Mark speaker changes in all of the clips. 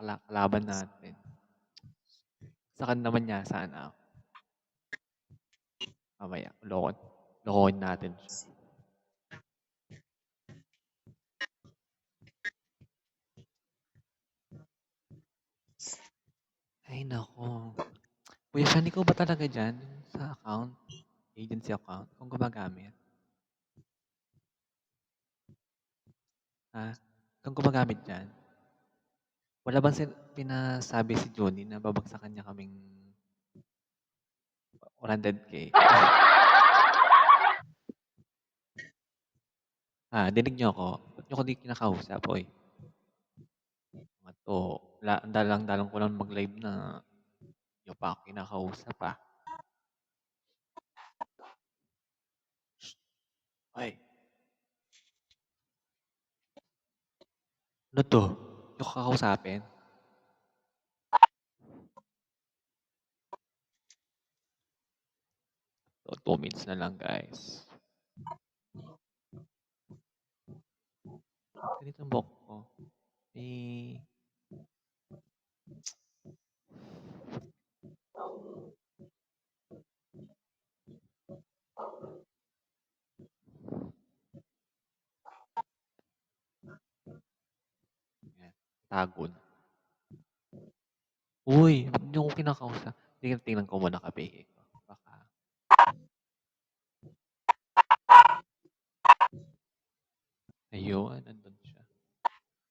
Speaker 1: kalaban natin. Saan naman niya, sana. Mamaya, lokohin natin siya. Ay, nako. Kuya Sean, ikaw ba talaga dyan? Sa account? Agency account? Kung gumagamit? Ha? Kung gumagamit dyan? Wala bang pinasabi si Johnny na babagsakan niya kaming 100K? Dinig niyo ako? Ba't niyo ko di kinakausap, oy? Mga to, ang dalang-dalang ko lang mag-live na niyo pa ako kinakausap, Shh. Oy, ano to? Niyo ko kakausapin? So, 2 minutes na lang, guys. Ganito ang buhok ko. Eh, yan. Tagod. Uy, ba't niyo ko kinakausap? Tingnan ko muna kape ko. Baka. Ayun, nandun siya.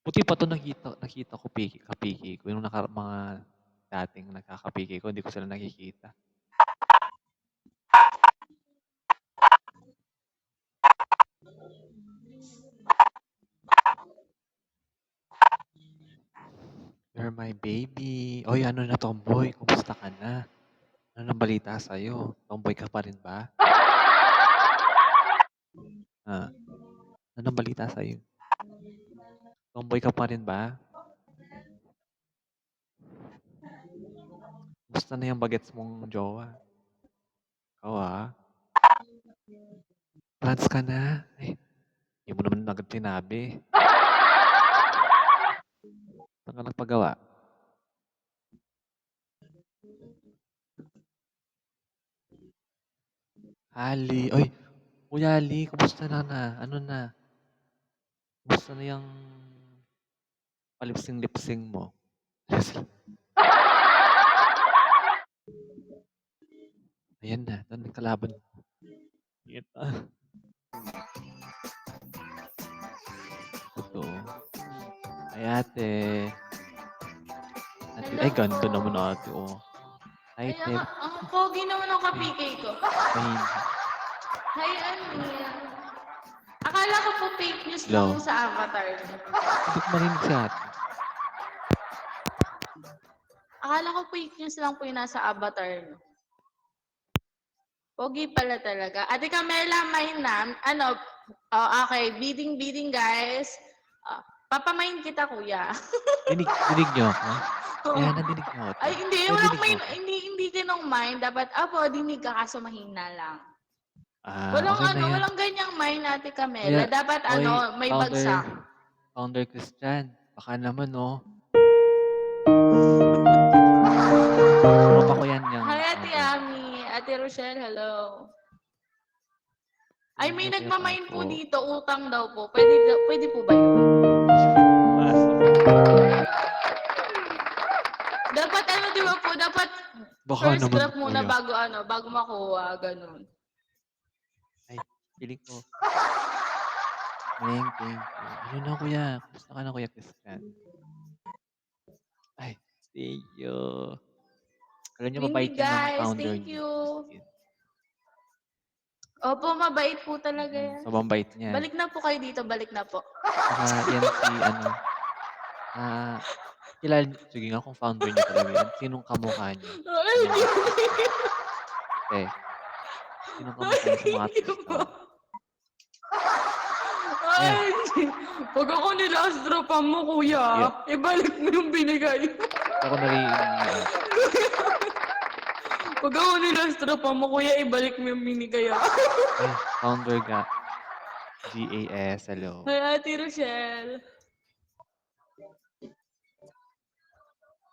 Speaker 1: Buti pa to nakita ko kapiki ko. Yung mga dating nagkakapiki ko, hindi ko sila nakikita. You're my baby. Oy, ano na, tomboy? Kumusta ka na? Ano nang balita sa'yo? Tomboy ka pa rin ba? Anong balita sa'yo? Tomboy ka pa rin ba? Kumusta na yung bagets mong jowa? Ikaw France ka na? Ay, hindi mo naman agad sinabi. Saan ka nagpagawa? Ali. Oy, Kuya Ali, kumusta na? Ano na? Kumusta na yung palipsing-lipsing mo? Ayan na, doon may kalaban. Ito. Totoo. Ay, ate. Ay, ganda naman ate, oh. Hi,
Speaker 2: Ay,
Speaker 1: Tep.
Speaker 2: ang pogi naman ang kapikay ko.
Speaker 1: Ay,
Speaker 2: Hi, Amir. Akala ko po fake news
Speaker 1: hello.
Speaker 2: lang sa avatar niyo.
Speaker 1: Hindi ko marinig si ate.
Speaker 2: Akala ko fake news lang po yung nasa avatar niyo. Pogi pala talaga. Ate Camela, mainam. Ano, okay. Bidding, guys. Papamain kita, kuya.
Speaker 1: Dinig niyo ako? Kaya nadinig niyo ako.
Speaker 2: Ay, hindi.
Speaker 1: Kaya
Speaker 2: Walang
Speaker 1: dinig
Speaker 2: main.
Speaker 1: niyo ako.
Speaker 2: Hindi kinong mind. Dapat, dinig ka kaso mahina lang.
Speaker 1: Okay na yan.
Speaker 2: Walang ganyang mind, Ate
Speaker 1: Kuya,
Speaker 2: Camela. Dapat,
Speaker 1: oy,
Speaker 2: may bagsak.
Speaker 1: Founder Christian. Baka naman, oh. Tropa ko yan yung
Speaker 2: Hi, Ate
Speaker 1: founder.
Speaker 2: Ami. Ate Rochelle, hello. Ay, may
Speaker 1: Dinig niyo, Kuya
Speaker 2: nagmamain po
Speaker 1: Paco.
Speaker 2: dito. Utang daw po. Pwede po ba yun? Dapat di ba po? Dapat
Speaker 1: Baka
Speaker 2: first
Speaker 1: naman,
Speaker 2: graph muna
Speaker 1: kuya.
Speaker 2: bago makuha. Ganun.
Speaker 1: Ay, piling ko. Thank you. Ano na, kuya? Kumusta ka na, Kuya Christian? Ay, thank you. Alam niyo, mabait
Speaker 2: Windy,
Speaker 1: yan ng
Speaker 2: guys.
Speaker 1: founder
Speaker 2: Thank
Speaker 1: niyo.
Speaker 2: you. Opo, mabait po talaga yan.
Speaker 1: Sobrang bait niya.
Speaker 2: Balik na po kayo dito. Balik na po.
Speaker 1: Saka yan si, sige nga kung founder niyo talaga yan. Sinong kamukha niyo? Sinong kamukha niyo sa mga artista?
Speaker 2: Ay, pag ako nilastropan mo, kuya, ibalik mo yung binigay.
Speaker 1: Ako narinig.
Speaker 2: Pag ako nilastropan mo, kuya, ibalik mo yung binigay.
Speaker 1: Ay, founder GAS, hello.
Speaker 2: Hi, Ate Rochelle.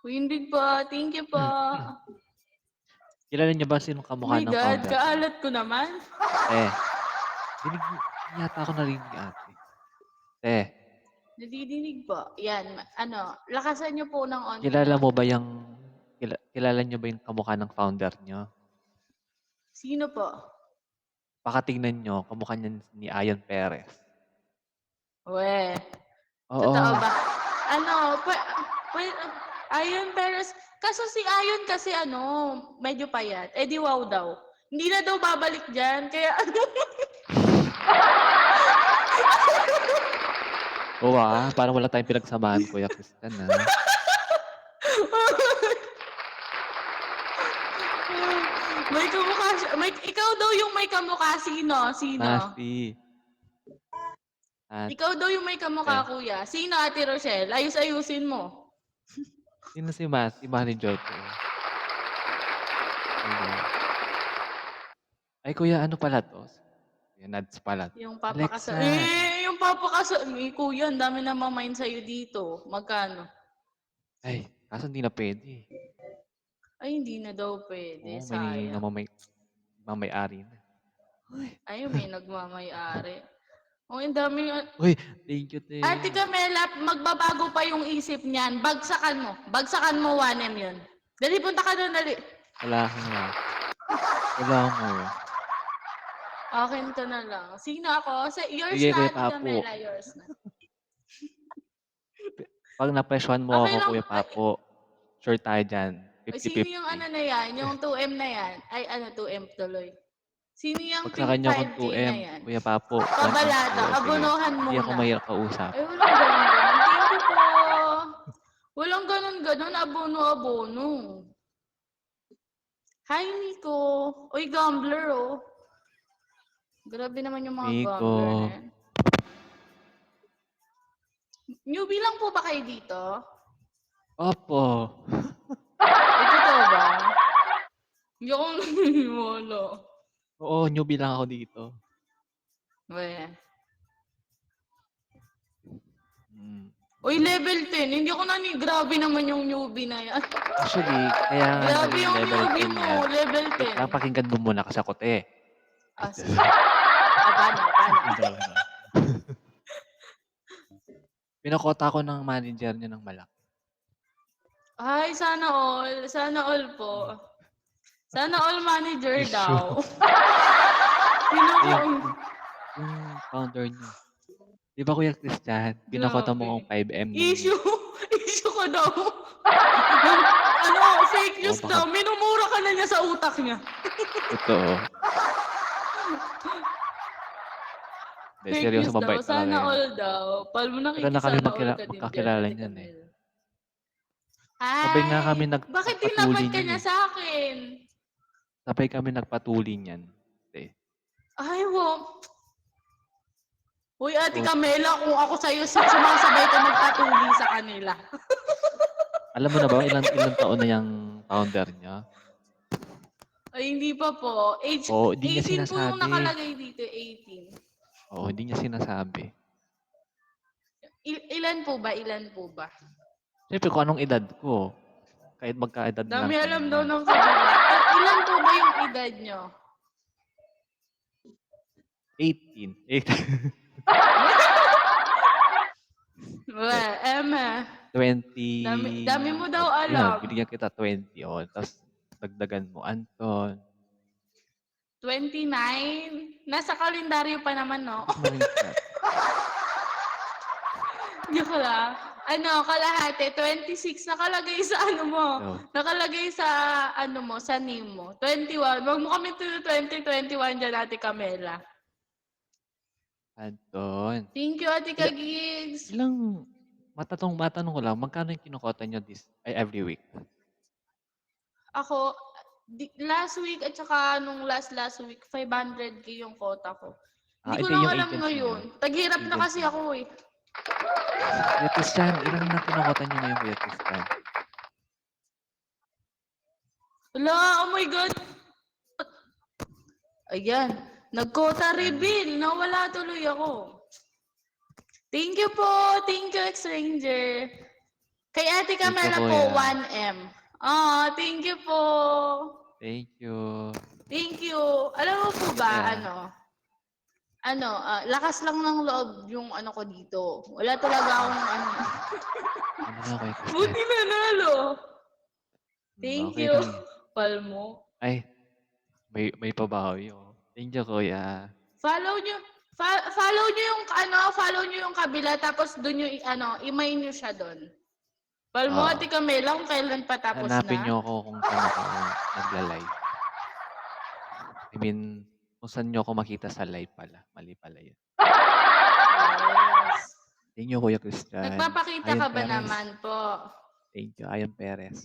Speaker 2: Hindi po. Thank you po.
Speaker 1: Kilala niyo ba sinong
Speaker 2: Oh
Speaker 1: kamukha
Speaker 2: my
Speaker 1: ng
Speaker 2: God,
Speaker 1: founder niyo?
Speaker 2: kaalat ko naman.
Speaker 1: Dinig yata ako narinig ni ate. Te,
Speaker 2: Nadidinig po. Yan. Lakasan niyo po ng onti.
Speaker 1: kilala mo ba kilala niyo ba yung kamukha ng founder niyo?
Speaker 2: Sino po?
Speaker 1: Baka tingnan niyo, kamukha niyan ni Ian Perez.
Speaker 2: We.
Speaker 1: Oo.
Speaker 2: Totoo ba? Ayon Perez. Kaso si Ayon kasi medyo payat. Eh di wow daw. Hindi na daw babalik dyan. Kaya
Speaker 1: Oo parang wala tayong pinagsamahan, Kuya Christian
Speaker 2: may kamukha siya. Ikaw daw yung may kamukha. Sino?
Speaker 1: Masi.
Speaker 2: Ikaw daw yung may kamukha, kuya. Sino, Ate Rochelle? Ayusin mo.
Speaker 1: Sino si Masi? Manager ko. Ay, kuya, ano pala to? Kuya Nads pala.
Speaker 2: Yung papakasal. Yung papakasal. Kuya, ang dami na mamain sa'yo dito. Magkano?
Speaker 1: Ay, kaso hindi na pwede.
Speaker 2: Ay, hindi na daw pwede.
Speaker 1: Oo, may mamay-ari na.
Speaker 2: Ay, may nagmamay-ari. Oh, ang dami.
Speaker 1: Uy, thank you, te.
Speaker 2: Ate Camela, magbabago pa yung isip niyan. Bagsakan mo. Bagsakan mo, 1M yun. Dali, punta ka doon, dali.
Speaker 1: Wala mo.
Speaker 2: Akin ka na lang. Sino ako? Yours
Speaker 1: Sige,
Speaker 2: na,
Speaker 1: Kuya
Speaker 2: Ate
Speaker 1: Papo.
Speaker 2: Camela. Yours na.
Speaker 1: Pag na-pressurehan mo
Speaker 2: Okay
Speaker 1: ako,
Speaker 2: lang.
Speaker 1: Kuya Papo, sure tayo dyan. 50-50.
Speaker 2: Sino yung na yan? Yung 2M na yan? Ay, 2M tuloy. Sino yung
Speaker 1: Pagsakan niyo akong
Speaker 2: 5K
Speaker 1: 2M,
Speaker 2: na yan?
Speaker 1: Kuya Papo.
Speaker 2: Pabalata, abonohan muna.
Speaker 1: Hindi ako mahirap kausap.
Speaker 2: Ay, walang ganun-ganun. Thank you po. Walang ganun-ganun. Abono-abono. Hi, Nico. Uy, gambler, oh. Grabe naman yung mga
Speaker 1: Nico.
Speaker 2: gambler na yan. Newbie lang po ba kayo dito?
Speaker 1: Opo.
Speaker 2: Totoo ba? Hindi ako naniniwala.
Speaker 1: Oo, newbie lang ako dito.
Speaker 2: We.
Speaker 1: Uy,
Speaker 2: level 10. Hindi ako grabe naman yung newbie na yan.
Speaker 1: Actually, kaya nga
Speaker 2: Grabe yung
Speaker 1: level
Speaker 2: newbie
Speaker 1: 10
Speaker 2: mo.
Speaker 1: yan.
Speaker 2: Level 10.
Speaker 1: Napakinggan mo muna kasi ako, te.
Speaker 2: Sige. Paano?
Speaker 1: Pinakota ko ng manager niya ng malaki.
Speaker 2: Ay, sana all. Sana all po. Sana all manager
Speaker 1: Issue.
Speaker 2: daw.
Speaker 1: Yung founder niya. Di ba, Kuya Christian? Pinakota mo kong 5M.
Speaker 2: Issue ko daw. Fake news daw. Minumura ka na niya sa utak niya.
Speaker 1: Totoo.
Speaker 2: Fake news daw. Sana all daw. Pal mo
Speaker 1: Pero
Speaker 2: nakikisana all ka din.
Speaker 1: magkakilala niyan eh.
Speaker 2: Ay,
Speaker 1: Sabay nga kami
Speaker 2: bakit tinapat ka niya sa akin?
Speaker 1: Sabay kami nagpatuli niyan.
Speaker 2: Ay, wow. Uy, Ate Camela, kung ako sa'yo, sumasabay ka magpatuli sa kanila.
Speaker 1: Alam mo na ba, ilang taon na yung founder niya?
Speaker 2: Ay, hindi pa po.
Speaker 1: Hindi niya
Speaker 2: 18 po yung
Speaker 1: sinasabi.
Speaker 2: nakalagay dito, 18.
Speaker 1: Oo, hindi niya sinasabi.
Speaker 2: Ilan po ba?
Speaker 1: Siyempre kung anong edad ko. Kahit magkaedad na
Speaker 2: Dami
Speaker 1: lang
Speaker 2: alam
Speaker 1: kami
Speaker 2: daw
Speaker 1: na.
Speaker 2: ng kabila. Ilan po ba yung edad nyo?
Speaker 1: 18.
Speaker 2: Well, Emma.
Speaker 1: 20.
Speaker 2: Dami mo daw alam.
Speaker 1: Yan, binigyan kita 20. Tapos dagdagan mo, Anton.
Speaker 2: 29? Nasa kalendaryo pa naman, no? Joke lang. Kalahati, 26 nakalagay sa nakalagay sa sa name mo. 21. Wag mo kami 2021 dyan, Ate Camela.
Speaker 1: Anton.
Speaker 2: Thank you, Ate Kagigs.
Speaker 1: Matanong ko lang, magkano yung kinukota nyo every week?
Speaker 2: Ako, last week at saka nung last week, 500k yung quota ko. Hindi ko lang alam ngayon. Taghirap na kasi ako eh.
Speaker 1: Kuya Christian, ilang na kinukota nyo ngayon, Kuya Christian?
Speaker 2: Wala, oh my God. Ayan, nag-quota reveal. Nawala tuloy ako. Thank you po. Thank you, Stranger. Kay Ate
Speaker 1: Thank you,
Speaker 2: Camela po,
Speaker 1: kuya.
Speaker 2: 1M. Thank you po.
Speaker 1: Thank you.
Speaker 2: Thank you. Alam mo po ba, lakas lang ng loob yung ano ko dito. Wala talaga akong ano.
Speaker 1: Ano na, Kuya Christian?
Speaker 2: Buti nanalo. Thank
Speaker 1: Okay
Speaker 2: you.
Speaker 1: lang yan.
Speaker 2: Palmo.
Speaker 1: Ay, may pabawi ako. Thank you, kuya.
Speaker 2: Follow nyo yung kabila tapos doon yung i-main nyo siya doon. Palmo,
Speaker 1: Oo.
Speaker 2: Ate Camela, kung kailan pa tapos
Speaker 1: Hanapin
Speaker 2: na.
Speaker 1: niyo ako kung saan ako nagla-live. I mean, kung saan niyo ako makita sa live pala. Mali pala yun.
Speaker 2: Yes.
Speaker 1: Thank you, Kuya Christian.
Speaker 2: Nagpapakita
Speaker 1: Ayan
Speaker 2: ka ba
Speaker 1: Perez.
Speaker 2: naman po?
Speaker 1: Thank you, Ayan Perez.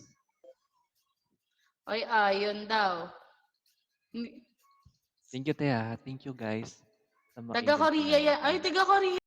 Speaker 2: Ay, ayun daw.
Speaker 1: Thank you, Tea. Thank you, guys.
Speaker 2: Taga Korea yan. Ay, taga Korea.